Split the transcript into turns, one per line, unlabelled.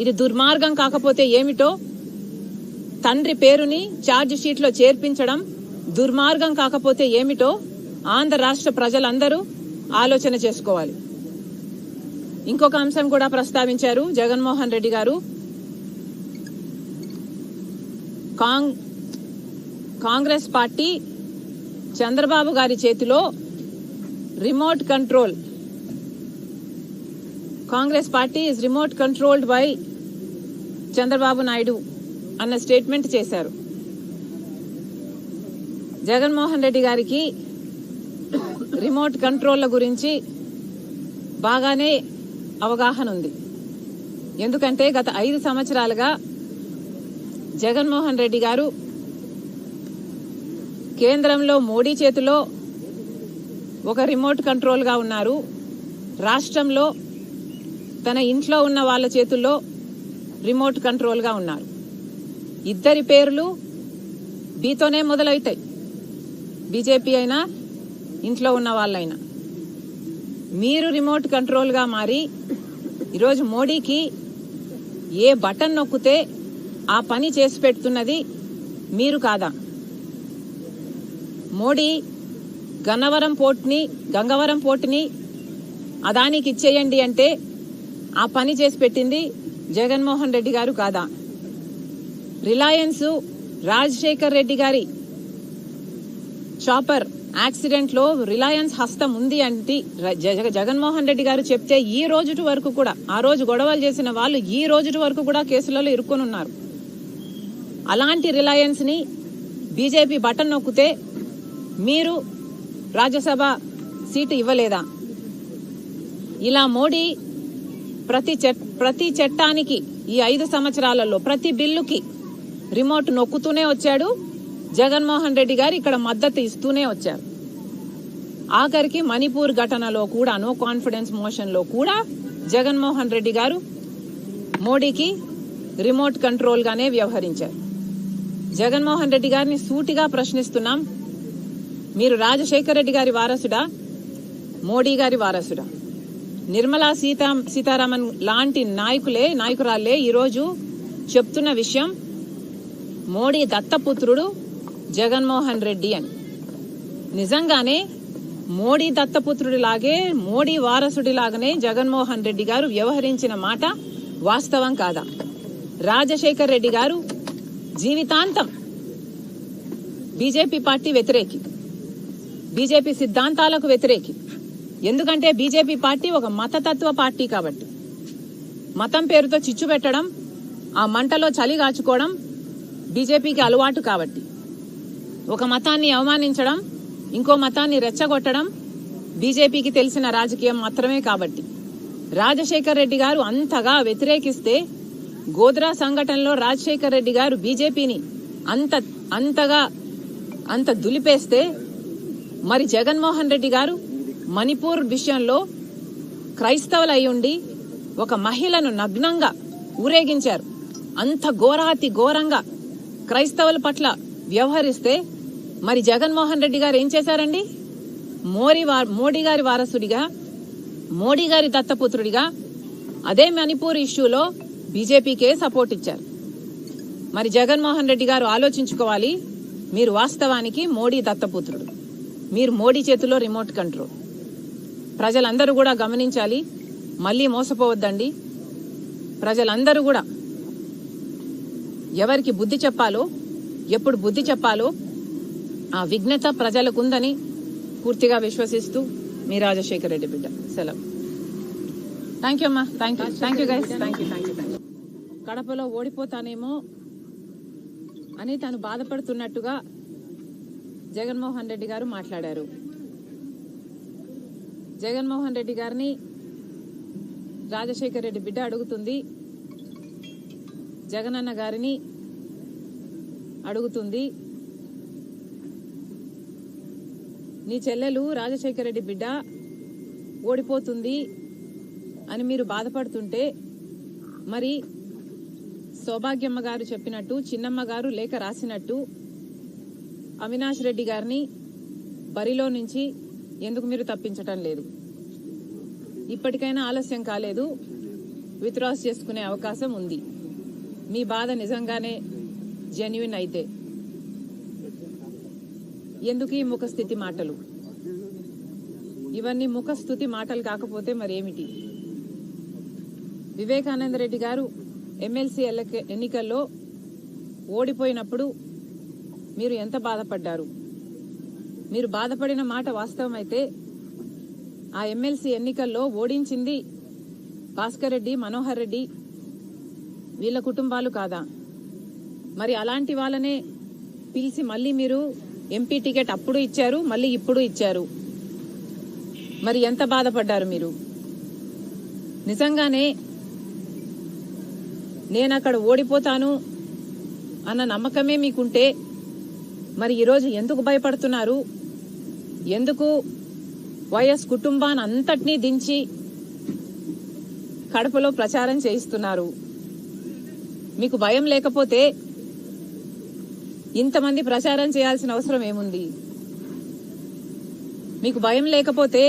ఇది దుర్మార్గం కాకపోతే ఏమిటో తండ్రి పేరుని ఛార్జ్ షీట్ లో చేర్పించడం దుర్మార్గం కాకపోతే ఏమిటో ఆంధ్ర రాష్ట్ర ప్రజలందరూ ఆలోచన చేసుకోవాలి. ఇంకొక అంశం కూడా ప్రస్తావించారు జగన్మోహన్ రెడ్డి గారు. కాంగ్రెస్ పార్టీ చంద్రబాబు గారి చేతిలో remote control, Congress party is remote controlled by Chandrababu Naidu అన్న స్టేట్మెంట్ చేశారు. జగన్మోహన్ రెడ్డి గారికి రిమోట్ కంట్రోల్ల గురించి బాగానే అవగాహన ఉంది. ఎందుకంటే గత 5 సంవత్సరాలుగా జగన్మోహన్ రెడ్డి గారు కేంద్రంలో మోడీ చేతిలో ఒక రిమోట్ కంట్రోల్ గా ఉన్నారు. రాష్ట్రంలో తన ఇంట్లో ఉన్న వాళ్ళ చేతుల్లో రిమోట్ కంట్రోల్ గా ఉన్నారు. ఇద్దరి పేర్లు బీతోనే మొదలవుతాయి. బీజేపీ అయినా ఇంట్లో ఉన్న వాళ్ళైనా. మీరు రిమోట్ కంట్రోల్ గా మారి ఈరోజు మోడీకి ఏ బటన్ నొక్కితే ఆ పని చేసి పెడుతున్నది మీరు కాదా? మోడీ గంగవరం పోర్టుని అదానికి ఇచ్చేయండి అంటే ఆ పని చేసి పెట్టింది జగన్మోహన్ రెడ్డి గారు కాదా? రిలయన్స్ రాజశేఖర్ రెడ్డి గారి చాపర్ యాక్సిడెంట్ లో రిలయన్స్ హస్తం ఉంది అంటే జగన్మోహన్ రెడ్డి గారు చెప్తే ఈ రోజు వరకు కూడా, ఆ రోజు గొడవలు చేసిన వాళ్ళు ఈ రోజు వరకు కూడా కేసులలో ఇరుక్కొని ఉన్నారు. అలాంటి రిలయన్స్ ని బీజేపీ బటన్ నొక్కితే మీరు రాజ్యసభ సీటు ఇవ్వలేదా? ఇలా మోడీ ప్రతి చట్టానికి ఈ 5 సంవత్సరాలలో ప్రతి బిల్లుకి రిమోట్ నొక్కుతూనే వచ్చాడు. జగన్మోహన్ రెడ్డి గారు ఇక్కడ మద్దతు ఇస్తూనే వచ్చారు. ఆఖరికి మణిపూర్ ఘటనలో కూడా నో కాన్ఫిడెన్స్ మోషన్ లో కూడా జగన్మోహన్ రెడ్డి గారు మోడీకి రిమోట్ కంట్రోల్ గానే వ్యవహరించారు. జగన్మోహన్ రెడ్డి గారిని సూటిగా ప్రశ్నిస్తున్నాం. మీరు రాజశేఖర్ రెడ్డి గారి వారసుడా, మోడీ గారి వారసుడా? నిర్మలా సీతారామన్ లాంటి నాయకురాలే ఈరోజు చెప్తున్న విషయం మోడీ దత్తపుత్రుడు జగన్మోహన్ రెడ్డి అని. నిజంగానే మోడీ దత్తపుత్రుడిలాగే, మోడీ వారసుడిలాగానే జగన్మోహన్ రెడ్డి గారు వ్యవహరించిన మాట వాస్తవం కాదా? రాజశేఖర్ రెడ్డి గారు జీవితాంతం బీజేపీ పార్టీ వ్యతిరేకి, బీజేపీ సిద్ధాంతాలకు వ్యతిరేకి. ఎందుకంటే బీజేపీ పార్టీ ఒక మతతత్వ పార్టీ కాబట్టి. మతం పేరుతో చిచ్చు పెట్టడం, ఆ మంటలో చలి కాచుకోవడం బీజేపీకి అలవాటు కాబట్టి. ఒక మతాన్ని అవమానించడం, ఇంకో మతాన్ని రెచ్చగొట్టడం బీజేపీకి తెలిసిన రాజకీయం మాత్రమే కాబట్టి. రాజశేఖర్ రెడ్డి గారు అంతగా వ్యతిరేకిస్తే, గోద్రా సంఘటనలో రాజశేఖర్ రెడ్డి గారు బీజేపీని అంత దులిపేస్తే, మరి జగన్మోహన్ రెడ్డి గారు మణిపూర్ విషయంలో క్రైస్తవులు అయ్యుండి ఒక మహిళను నగ్నంగా ఊరేగించారు. అంత ఘోరాతి ఘోరంగా క్రైస్తవుల పట్ల వ్యవహరిస్తే మరి జగన్మోహన్ రెడ్డి గారు ఏం చేశారండి? మోడీ గారి వారసుడిగా, మోడీ గారి దత్తపుత్రుడిగా అదే మణిపూర్ ఇష్యూలో బీజేపీకే సపోర్ట్ ఇచ్చారు. మరి జగన్మోహన్ రెడ్డి గారు ఆలోచించుకోవాలి. మీరు వాస్తవానికి మోడీ దత్తపుత్రుడు, మీరు మోడీ చేతిలో రిమోట్ కంట్రోల్. ప్రజలందరూ కూడా గమనించాలి. మళ్లీ మోసపోవద్దండి. ప్రజలందరూ కూడా ఎవరికి బుద్ధి చెప్పాలో, ఎప్పుడు బుద్ధి చెప్పాలో ఆ విఘ్నత ప్రజలకుందని పూర్తిగా విశ్వసిస్తూ మీ రాజశేఖర్ రెడ్డి బిడ్డ. సెలవు. థ్యాంక్ యూ అమ్మా. Thank you guys. Thank you. కడపలో ఓడిపోతానేమో అని తను బాధపడుతున్నట్టుగా జగన్మోహన్ రెడ్డి గారు మాట్లాడారు. జగన్మోహన్ రెడ్డి గారిని రాజశేఖర్ రెడ్డి బిడ్డ అడుగుతుంది, జగనన్న గారిని అడుగుతుంది, నీ చెల్లెలు రాజశేఖర్ రెడ్డి బిడ్డ ఓడిపోతుంది అని మీరు బాధపడుతుంటే, మరి సౌభాగ్యమ్మ గారు చెప్పినట్టు, చిన్నమ్మ గారు లేఖ రాసినట్టు అవినాష్ రెడ్డి గారిని బరిలో నుంచి ఎందుకు మీరు తప్పించటం లేదు? ఇప్పటికైనా ఆలస్యం కాలేదు. విత్డ్రాస్ చేసుకునే అవకాశం ఉంది. మీ బాధ నిజంగానే జెన్యున్ అయితే ఎందుకు ఈ ముఖస్థితి మాటలు? ఇవన్నీ ముఖస్థుతి మాటలు కాకపోతే మరేమిటి? వివేకానంద రెడ్డి గారు ఎమ్మెల్సీ ఎన్నికల్లో ఓడిపోయినప్పుడు మీరు ఎంత బాధపడ్డారు? మీరు బాధపడిన మాట వాస్తవమైతే ఆ ఎమ్మెల్సీ ఎన్నికల్లో ఓడించింది భాస్కర్ రెడ్డి, మనోహర్ రెడ్డి వీళ్ళ కుటుంబాలు కాదా? మరి అలాంటి వాళ్ళనే పిలిచి మళ్ళీ మీరు ఎంపీ టికెట్ అప్పుడు ఇచ్చారు, మళ్ళీ ఇప్పుడు ఇచ్చారు. మరి ఎంత బాధపడ్డారు మీరు? నిజంగానే నేను అక్కడ ఓడిపోతాను అన్న నమ్మకమే మీకుంటే మరి ఈరోజు ఎందుకు భయపడుతున్నారు? ఎందుకు వైఎస్ కుటుంబాన్ని అంతటినీ దించి కడపలో ప్రచారం చేయిస్తున్నారు? మీకు భయం లేకపోతే ఇంతమంది ప్రచారం చేయాల్సిన అవసరం ఏముంది? మీకు భయం లేకపోతే